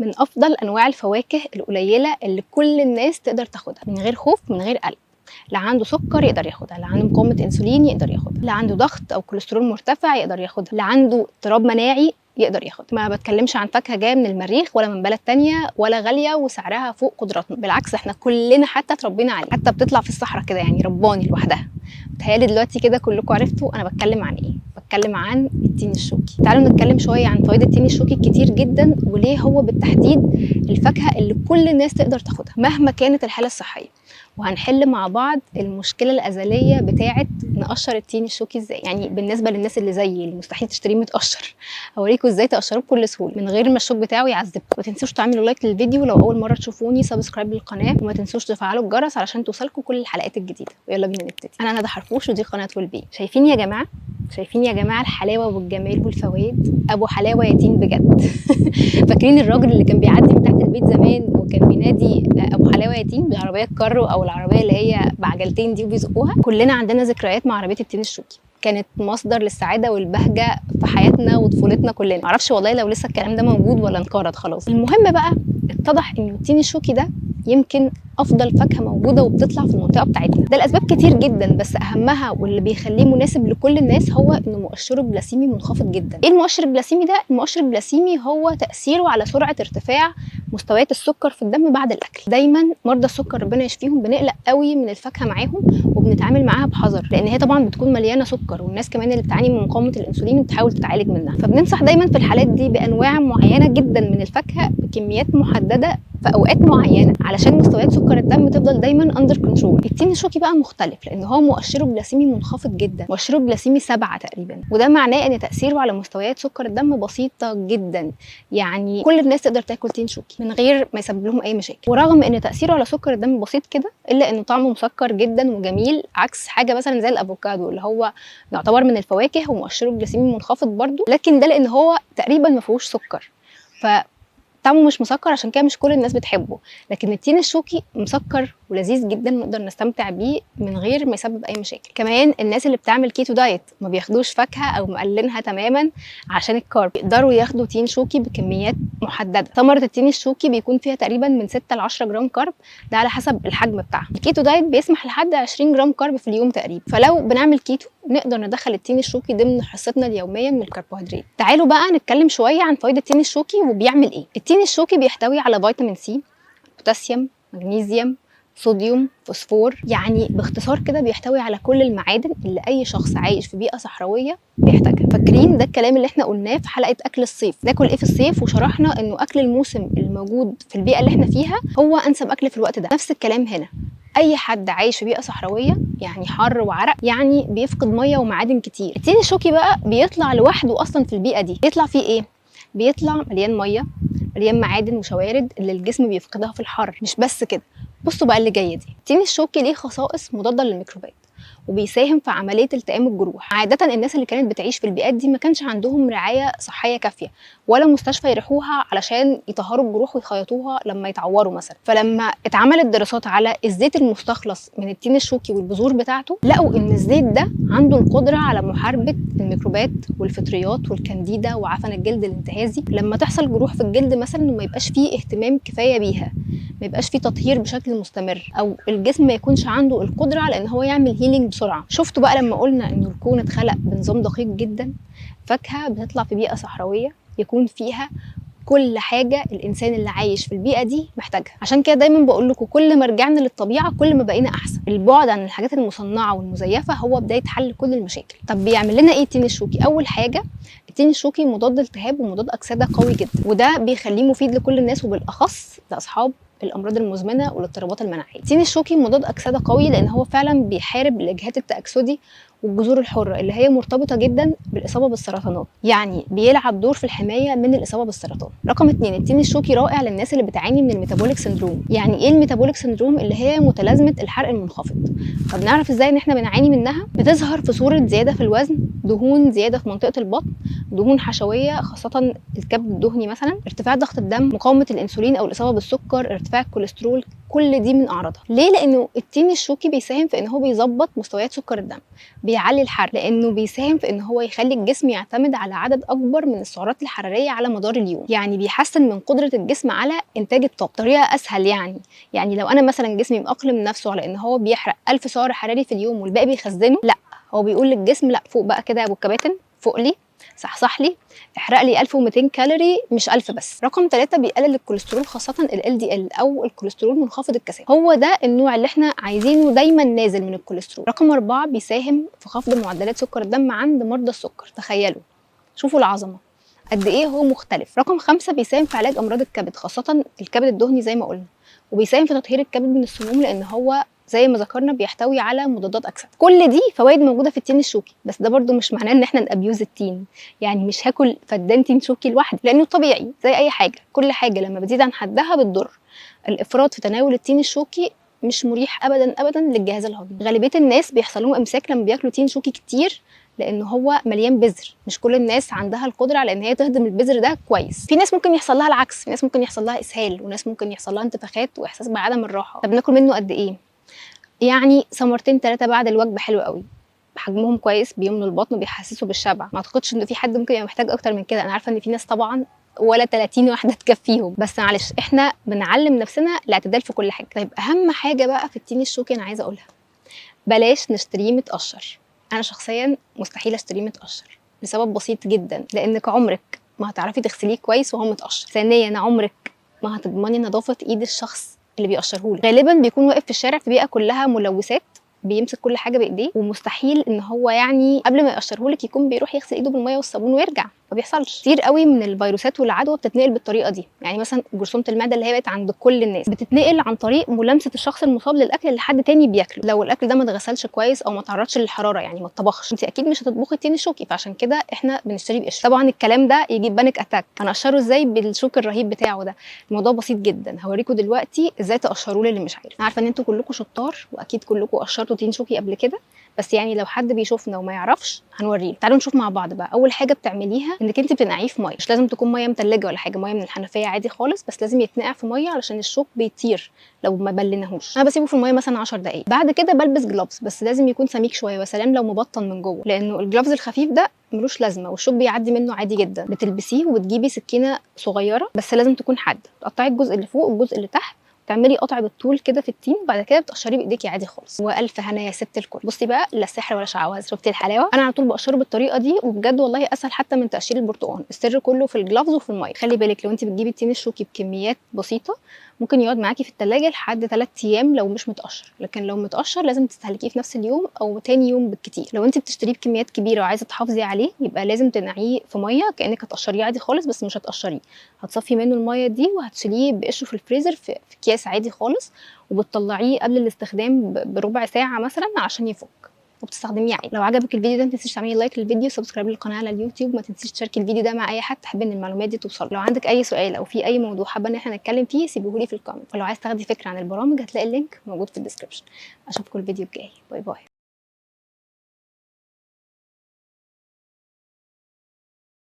من افضل انواع الفواكه القليله اللي كل الناس تقدر تاخدها من غير خوف من غير قلق. اللي عنده سكر يقدر ياخدها، اللي عنده مقاومه انسولين يقدر ياخدها، اللي عنده ضغط او كوليسترول مرتفع يقدر ياخدها، اللي عنده اضطراب مناعي يقدر ياخدها. ما بتكلمش عن فاكهه جايه من المريخ ولا من بلد تانية ولا غاليه وسعرها فوق قدراتنا، بالعكس احنا كلنا حتى اتربينا عليه، حتى بتطلع في الصحراء كده يعني رباني لوحدها. بتهيالي دلوقتي كده كلكم عرفتوا انا بتكلم عن ايه. بتكلم عن التين الشوكي. تعالوا نتكلم شويه عن فوائد التين الشوكي الكتير جدا، وليه هو بالتحديد الفاكهه اللي كل الناس تقدر تاخدها مهما كانت الحاله الصحيه. وهنحل مع بعض المشكله الازليه بتاعه نقشر التين الشوكي ازاي. يعني بالنسبه للناس اللي زيي اللي مستحيل تشتريه متقشر، هوريكم ازاي تقشروه بكل سهوله من غير ما الشوك بتاعه يعذبكم. ما تنسوش تعملوا لايك للفيديو لو اول مره تشوفوني، سبسكرايب للقناه، وما تنسوش تفعلوا الجرس علشان توصلكم كل الحلقات الجديده. ويلا بينا نبتدي. انا ندى حرفوش ودي قناه والبي. شايفين يا جماعه؟ شايفين يا جماعه الحلاوه والجمال والفوائد؟ ابو حلاوه يتين بجد. فاكرين الراجل اللي كان بيعدي من تحت البيت زمان وكان بينادي ابو حلاوه يتين بعربيه كارو او العربيه اللي هي بعجلتين دي وبيزقوها؟ كلنا عندنا ذكريات مع عربيه التين الشوكي، كانت مصدر للسعاده والبهجه في حياتنا وطفولتنا كلنا. معرفش والله لو لسه الكلام ده موجود ولا انقرض خلاص. المهم بقى اتضح ان التين الشوكي ده يمكن افضل فاكهه موجوده وبتطلع في المنطقه بتاعتنا. ده لاسباب كتير جدا، بس اهمها واللي بيخليه مناسب لكل الناس هو انه مؤشره الجليسيمي منخفض جدا. ايه المؤشر الجليسيمي ده؟ المؤشر الجليسيمي هو تاثيره على سرعه ارتفاع مستويات السكر في الدم بعد الاكل. دايما مرضى السكر ربنا يشفيهم بنقلق قوي من الفاكهه معاهم وبنتعامل معاها بحذر، لان هي طبعا بتكون مليانه سكر، والناس كمان اللي بتعاني من مقاومه الانسولين بتحاول تتعالج منها. فبننصح دايما في الحالات دي بانواع معينه جدا من الفاكهه بكميات محدده في اوقات معينه علشان مستويات سكر الدم تفضل دايما اندر كنترول. التين الشوكي بقى مختلف لان هو مؤشره الجليسيمي منخفض جدا، مؤشره الجليسيمي 7 تقريبا، وده معناه ان تاثيره على مستويات سكر الدم بسيطه جدا. يعني كل الناس تقدر تاكل تين شوكي من غير ما يسبب لهم اي مشاكل. ورغم ان تاثيره على سكر الدم بسيط كده، الا انه طعمه مسكر جدا وجميل، عكس حاجه مثلا زي الافوكادو اللي هو يعتبر من الفواكه ومؤشره الجليسيمي منخفض برده، لكن ده لان هو تقريبا ما فيهوش سكر، طعمه مش مسكر، عشان كده مش كل الناس بتحبه. لكن التين الشوكي مسكر ولذيذ جدا، نقدر نستمتع بيه من غير ما يسبب اي مشاكل. كمان الناس اللي بتعمل كيتو دايت ما بياخدوش فاكهه او مقللينها تماما عشان الكارب، يقدروا ياخدوا تين شوكي بكميات محدده. ثمره التين الشوكي بيكون فيها تقريبا من 6 ل 10 جرام كارب، ده على حسب الحجم بتاعها. الكيتو دايت بيسمح لحد 20 جرام كارب في اليوم تقريبا، فلو بنعمل كيتو نقدر ندخل التين الشوكي ضمن حصتنا اليوميه من الكربوهيدرات. تعالوا بقى نتكلم شويه عن فوائد التين الشوكي وبيعمل ايه. التين الشوكي بيحتوي على فيتامين سي، بوتاسيوم، مغنيسيوم، صوديوم، فوسفور. يعني باختصار كده بيحتوي على كل المعادن اللي اي شخص عايش في بيئه صحراويه بيحتاجها. فاكرين ده الكلام اللي احنا قلناه في حلقه اكل الصيف، ناكل ايه في الصيف، وشرحنا انه اكل الموسم الموجود في البيئه اللي احنا فيها هو انسب اكل في الوقت ده. نفس الكلام هنا، اي حد عايش في بيئه صحراويه يعني حر وعرق يعني بيفقد ميه ومعادن كتير. التين الشوكي بقى بيطلع لوحده اصلا في البيئه دي. بيطلع فيه ايه؟ بيطلع مليان ميه، مليان معادن وشوارد اللي الجسم بيفقدها في الحر. مش بس كده، بصوا بقى اللي جايه دي. التين الشوكي ليه خصائص مضاده للميكروبات، وبيساهم في عمليه التئام الجروح. عاده الناس اللي كانت بتعيش في البيئات دي ما كانش عندهم رعايه صحيه كافيه ولا مستشفى يروحوها علشان يطهروا الجروح ويخيطوها لما يتعوروا مثلا. فلما اتعملت دراسات على الزيت المستخلص من التين الشوكي والبذور بتاعته، لقوا ان الزيت ده عنده القدره على محاربه الميكروبات والفطريات والكانديدا وعفن الجلد الانتهازي. لما تحصل جروح في الجلد مثلا وما يبقاش فيه اهتمام كفايه بيها، ما يبقاش فيه تطهير بشكل مستمر، او الجسم ما يكونش عنده القدره على ان هو يعمل هيلينج بسرعه. شفتوا بقى لما قلنا ان الكون اتخلق بنظام دقيق جدا؟ فاكهه بتطلع في بيئه صحراويه يكون فيها كل حاجه الانسان اللي عايش في البيئه دي محتاجها. عشان كده دايما بقول لكم كل ما رجعنا للطبيعه كل ما بقينا احسن. البعد عن الحاجات المصنعه والمزيفه هو بدايه حل كل المشاكل. طب بيعمل لنا ايه التين الشوكي؟ اول حاجه، التين الشوكي مضاد التهاب ومضاد اكسده قوي جدا، وده بيخليه مفيد لكل الناس وبالاخص لاصحاب الامراض المزمنه والاضطرابات المناعيه. التين الشوكي مضاد اكسده قوي لان هو فعلا بيحارب الاجهاد التاكسدي والجذور الحره اللي هي مرتبطه جدا بالاصابه بالسرطانات، يعني بيلعب دور في الحمايه من الاصابه بالسرطان. رقم 2، التين الشوكي رائع للناس اللي بتعاني من الميتابوليك سندروم. يعني ايه الميتابوليك سندروم؟ اللي هي متلازمه الحرق المنخفض. طب نعرف ازاي ان احنا بنعاني منها؟ بتظهر في صوره زياده في الوزن دهون زياده في منطقه البطن، دهون حشويه خاصه الكبد الدهني مثلا، ارتفاع ضغط الدم، مقاومه الانسولين او الاصابه بالسكر، ارتفاع الكوليسترول، كل دي من اعراضها. ليه؟ لانه التين الشوكي بيساهم في ان هو بيظبط مستويات سكر الدم، بيعلي الحرق، لانه بيساهم في ان هو يخلي الجسم يعتمد على عدد اكبر من السعرات الحراريه على مدار اليوم، يعني بيحسن من قدره الجسم على انتاج الطاقه بطريقه اسهل. يعني لو انا مثلا جسمي مأقلم نفسه على ان هو بيحرق 1000 سعر حراري في اليوم والباقي بيخزنه، لا، هو بيقول للجسم لا، فوق بقى كده يا ابو الكباتن، فوق لي، صحصح لي، احرق لي 1200 كالوري مش 1000 بس. رقم 3 بيقلل الكوليسترول خاصة ال LDL أو الكوليسترول منخفض الكثافة، هو ده النوع اللي احنا عايزينه دايما نازل من الكوليسترول. رقم 4 بيساهم في خفض معدلات سكر الدم عند مرضى السكر، تخيلوا، شوفوا العظمة قد ايه هو مختلف. رقم 5 بيساهم في علاج أمراض الكبد خاصة الكبد الدهني زي ما قلنا، وبيساهم في تطهير الكبد من السموم لأن هو زي ما ذكرنا بيحتوي على مضادات اكسده. كل دي فوائد موجوده في التين الشوكي، بس ده برده مش معناه ان احنا نابيوز التين، يعني مش هاكل فدان تين شوكي لوحدي، لانه طبيعي زي اي حاجه، كل حاجه لما بتزيد عن حدها بتضر. الافراط في تناول التين الشوكي مش مريح ابدا ابدا للجهاز الهضمي. غالبيه الناس بيحصل لهم امساك لما بياكلوا تين شوكي كتير، لان هو مليان بذر، مش كل الناس عندها القدره على ان هي تهضم البذر ده كويس. في ناس ممكن يحصل لها العكس، في ناس ممكن يحصل لها اسهال، وناس ممكن يحصل لها انتفاخات واحساس بعدم الراحه. طب ناكل منه قد ايه؟ يعني ثمرتين 3 بعد الوجبه حلو قوي، حجمهم كويس، بيملوا البطن وبيحسسوا بالشبع. ما اعتقدش ان في حد ممكن يبقى محتاج اكتر من كده. انا عارفه ان في ناس طبعا ولا 30 واحده تكفيهم، بس معلش احنا بنعلم نفسنا الاعتدال في كل حاجه. طيب اهم حاجه بقى في التين الشوكي انا عايزه اقولها، بلاش نشتريه متقشر. انا شخصيا مستحيل اشتريه متقشر لسبب بسيط جدا، لانك عمرك ما هتعرفي تغسليه كويس وهو متقشر. ثانيا عمرك ما هتضمني نظافه ايد الشخص اللي بيقشرهولك، غالبا بيكون واقف في الشارع في بيئه كلها ملوثات، بيمسك كل حاجه بايديه، ومستحيل ان هو يعني قبل ما يقشرهولك يكون بيروح يغسل ايده بالميه والصابون ويرجع، ما بيحصلش. كتير قوي من الفيروسات والعدوى بتتنقل بالطريقه دي، يعني مثلا جرثومه المعده اللي هي بقت عند كل الناس بتتنقل عن طريق ملامسه الشخص المصاب للاكل اللي حد تاني بياكله، لو الاكل ده ما اتغسلش كويس او ما تعرضش للحراره، يعني ما اتطبخش. انت اكيد مش هتطبخي التين الشوكي، فعشان كده احنا بنشتريه بقشر. طبعا الكلام ده يجيب بانيك اتاك، انا اقشره ازاي بالشوك الرهيب بتاعه ده؟ الموضوع بسيط جدا، هوريكم دلوقتي ازاي تقشروه للي مش عارف. عارفه ان انتوا كلكم شطار واكيد كلكم قشرتوا تين شوكي قبل كده، بس يعني لو حد بيشوفنا وما يعرفش هنوريه. تعالوا نشوف مع بعض بقى. اول حاجه بتعمليها انك انت بتنقعيه في ميه، مش لازم تكون ميه متلجه ولا حاجه، ميه من الحنفيه عادي خالص، بس لازم يتنقع في ميه علشان الشوك بيطير لو ما بلناهوش. انا بسيبه في الميه مثلا 10 دقائق. بعد كده بلبس جلوفز، بس لازم يكون سميك شويه، وسلام لو مبطن من جوه، لانه الجلوفز الخفيف ده ملوش لازمه والشوك بيعدي منه عادي جدا. بتلبسيه وبتجيبي سكينه صغيره بس لازم تكون حاده، تقطعي الجزء اللي فوق والجزء اللي تحت، تعملي قطع بالطول كده في التين، وبعد كده بتقشريه بايديكي عادي خالص. والف هنا يا ست الكل. بصي بقى، لا سحر ولا شعوذه، شفتي الحلاوه؟ انا على طول بقشره بالطريقه دي، وبجد والله اسهل حتى من تقشير البرتقال. السر كله في الجلافز وفي الميه. خلي بالك لو انت بتجيبي التين الشوكي بكميات بسيطه ممكن يقعد معاكي في التلاجة لحد 3 ايام لو مش متقشر، لكن لو متقشر لازم تستهلكيه في نفس اليوم او تاني يوم بالكتير. لو انت بتشتريه بكميات كبيره وعايزه تحافظي عليه يبقى لازم تنقعيه في ميه كانك هتقشريه عادي خالص، بس مش هتقشريه، هتصفي منه الميه دي وهتشيليه بقشره في الفريزر في اكياس عادي خالص، وبتطلعيه قبل الاستخدام بربع ساعه مثلا عشان يفك، وبتستخدميه عادي. لو عجبك الفيديو ده ما تنسيش تعملي لايك للفيديو وسبسكرايب للقناه على اليوتيوب، ما تنسيش تشاركي الفيديو ده مع اي حد تحب ان المعلومات دي توصل. لو عندك اي سؤال او في اي موضوع حابه ان احنا نتكلم فيه سيبوه لي في الكومنت، ولو عايز تاخدي فكره عن البرامج هتلاقي اللينك موجود في الديسكربشن. اشوفكم الفيديو الجاي، باي باي.